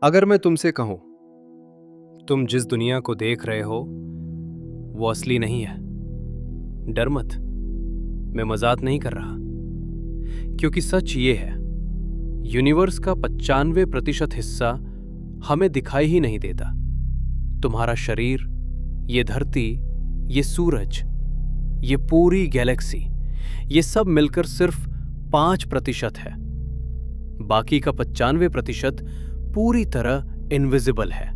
अगर मैं तुमसे कहूं, तुम जिस दुनिया को देख रहे हो वो असली नहीं है, डर मत। मैं मजाक नहीं कर रहा, क्योंकि सच ये है, यूनिवर्स का 95% हिस्सा हमें दिखाई ही नहीं देता। तुम्हारा शरीर, ये धरती, ये सूरज, ये पूरी गैलेक्सी, ये सब मिलकर सिर्फ 5% है। बाकी का 95% पूरी तरह इनविजिबल है।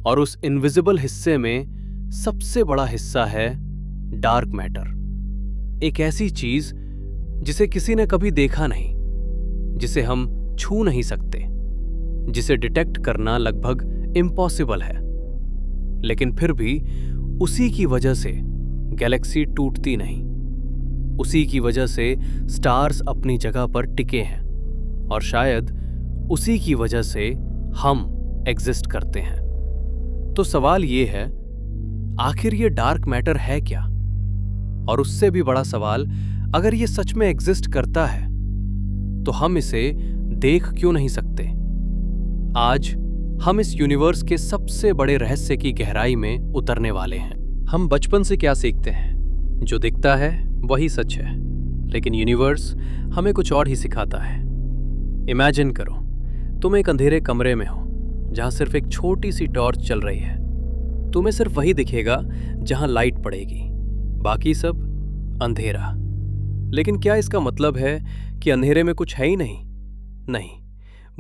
और उस इनविजिबल हिस्से में सबसे बड़ा हिस्सा है डार्क मैटर। एक ऐसी चीज जिसे किसी ने कभी देखा नहीं, जिसे हम छू नहीं सकते, जिसे डिटेक्ट करना लगभग इम्पॉसिबल है। लेकिन फिर भी उसी की वजह से गैलेक्सी टूटती नहीं, उसी की वजह से स्टार्स अपनी जगह पर टिके हैं, और शायद उसी की वजह से हम एग्जिस्ट करते हैं। तो सवाल ये है, आखिर ये डार्क मैटर है क्या? और उससे भी बड़ा सवाल, अगर ये सच में एग्जिस्ट करता है तो हम इसे देख क्यों नहीं सकते? आज हम इस यूनिवर्स के सबसे बड़े रहस्य की गहराई में उतरने वाले हैं। हम बचपन से क्या सीखते हैं? जो दिखता है वही सच है, लेकिन यूनिवर्स हमें कुछ और ही सिखाता है। इमेजिन करो, तुम एक अंधेरे कमरे में हो जहां सिर्फ एक छोटी सी टॉर्च चल रही है। तुम्हें सिर्फ वही दिखेगा जहां लाइट पड़ेगी, बाकी सब अंधेरा। लेकिन क्या इसका मतलब है कि अंधेरे में कुछ है ही नहीं? नहीं,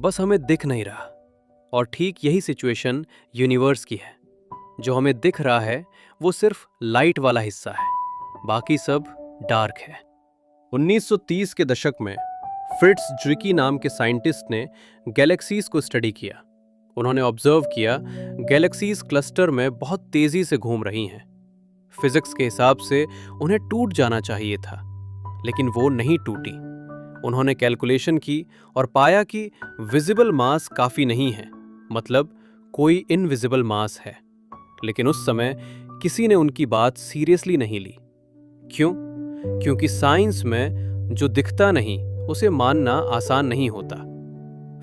बस हमें दिख नहीं रहा। और ठीक यही सिचुएशन यूनिवर्स की है। जो हमें दिख रहा है वो सिर्फ लाइट वाला हिस्सा है, बाकी सब डार्क है। 1930 के दशक में फ्रिट्ज ज़्विकी नाम के साइंटिस्ट ने गैलेक्सीज को स्टडी किया। उन्होंने ऑब्जर्व किया, गैलेक्सीज क्लस्टर में बहुत तेजी से घूम रही हैं। फिजिक्स के हिसाब से उन्हें टूट जाना चाहिए था, लेकिन वो नहीं टूटी। उन्होंने कैलकुलेशन की और पाया कि विजिबल मास काफी नहीं है, मतलब कोई इनविजिबल मास है। लेकिन उस समय किसी ने उनकी बात सीरियसली नहीं ली। क्यों? क्योंकि साइंस में जो दिखता नहीं उसे मानना आसान नहीं होता।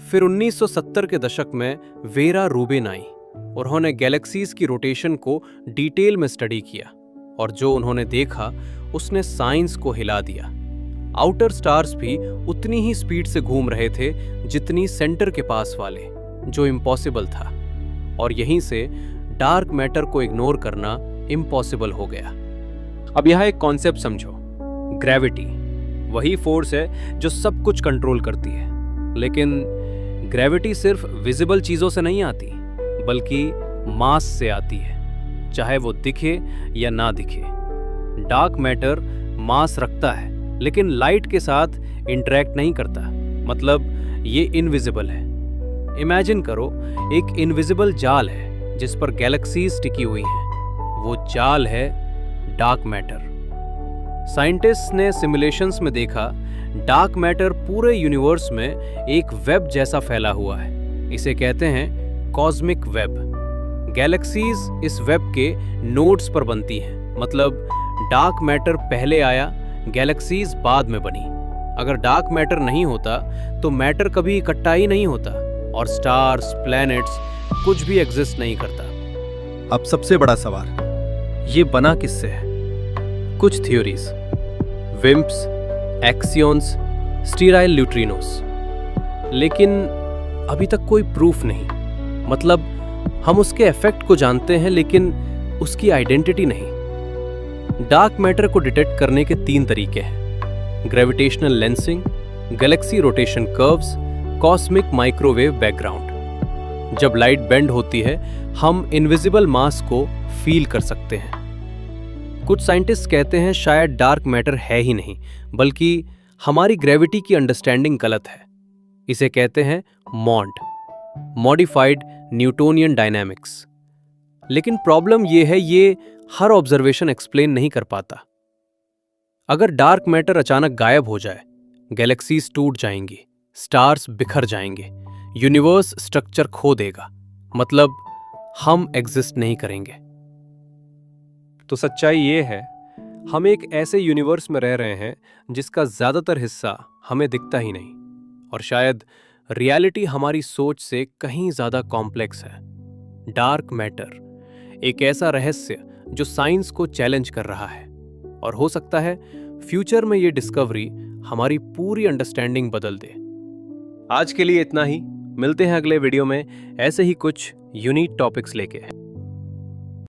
फिर 1970 के दशक में वेरा रूबिन आई। उन्होंने गैलेक्सीज की रोटेशन को डिटेल में स्टडी किया, और जो उन्होंने देखा उसने साइंस को हिला दिया। आउटर स्टार्स भी उतनी ही स्पीड से घूम रहे थे जितनी सेंटर के पास वाले, जो इम्पॉसिबल था। और यहीं से डार्क मैटर को इग्नोर करना इम्पॉसिबल हो गया। अब यहां एक कॉन्सेप्ट समझो, ग्रेविटी। वही फोर्स है जो सब कुछ कंट्रोल करती है। लेकिन ग्रेविटी सिर्फ विजिबल चीजों से नहीं आती, बल्कि मास से आती है, चाहे वो दिखे या ना दिखे। डार्क मैटर मास रखता है, लेकिन लाइट के साथ इंटरेक्ट नहीं करता, मतलब ये इनविजिबल है। इमेजिन करो, एक इनविजिबल जाल है जिस पर गैलेक्सीज टिकी हुई हैं। वो जाल है डार्क मैटर। साइंटिस्ट ने सिमुलेशंस में देखा, डार्क मैटर पूरे यूनिवर्स में एक वेब जैसा फैला हुआ है। इसे कहते हैं कॉस्मिक वेब। गैलेक्सीज इस वेब के नोड्स पर बनती हैं, मतलब डार्क मैटर पहले आया, गैलेक्सीज बाद में बनी। अगर डार्क मैटर नहीं होता तो मैटर कभी इकट्ठा ही नहीं होता, और स्टार्स, प्लैनेट्स, कुछ भी एग्जिस्ट नहीं करता। अब सबसे बड़ा सवाल, ये बना किससे है? कुछ थ्योरीज, विम्प्स, एक्सियॉन्स, स्टीराइल न्यूट्रिनोस, लेकिन अभी तक कोई प्रूफ नहीं। मतलब हम उसके इफेक्ट को जानते हैं, लेकिन उसकी आइडेंटिटी नहीं। डार्क मैटर को डिटेक्ट करने के 3 तरीके हैं: gravitational lensing, Galaxy rotation curves, cosmic microwave background. जब लाइट बेंड होती है, हम इनविजिबल मास को फील कर सकते हैं। कुछ साइंटिस्ट कहते हैं शायद डार्क मैटर है ही नहीं, बल्कि हमारी ग्रेविटी की अंडरस्टैंडिंग गलत है। इसे कहते हैं मॉन्ड, मॉडिफाइड न्यूटोनियन डायनामिक्स। लेकिन प्रॉब्लम यह है, ये हर ऑब्जर्वेशन एक्सप्लेन नहीं कर पाता। अगर डार्क मैटर अचानक गायब हो जाए, गैलेक्सीज टूट जाएंगी, स्टार्स बिखर जाएंगे, यूनिवर्स स्ट्रक्चर खो देगा, मतलब हम एग्जिस्ट नहीं करेंगे। तो सच्चाई ये है, हम एक ऐसे यूनिवर्स में रह रहे हैं जिसका ज्यादातर हिस्सा हमें दिखता ही नहीं, और शायद रियलिटी हमारी सोच से कहीं ज्यादा कॉम्प्लेक्स है। डार्क मैटर एक ऐसा रहस्य जो साइंस को चैलेंज कर रहा है, और हो सकता है फ्यूचर में ये डिस्कवरी हमारी पूरी अंडरस्टैंडिंग बदल दे। आज के लिए इतना ही। मिलते हैं अगले वीडियो में ऐसे ही कुछ यूनिक टॉपिक्स लेके।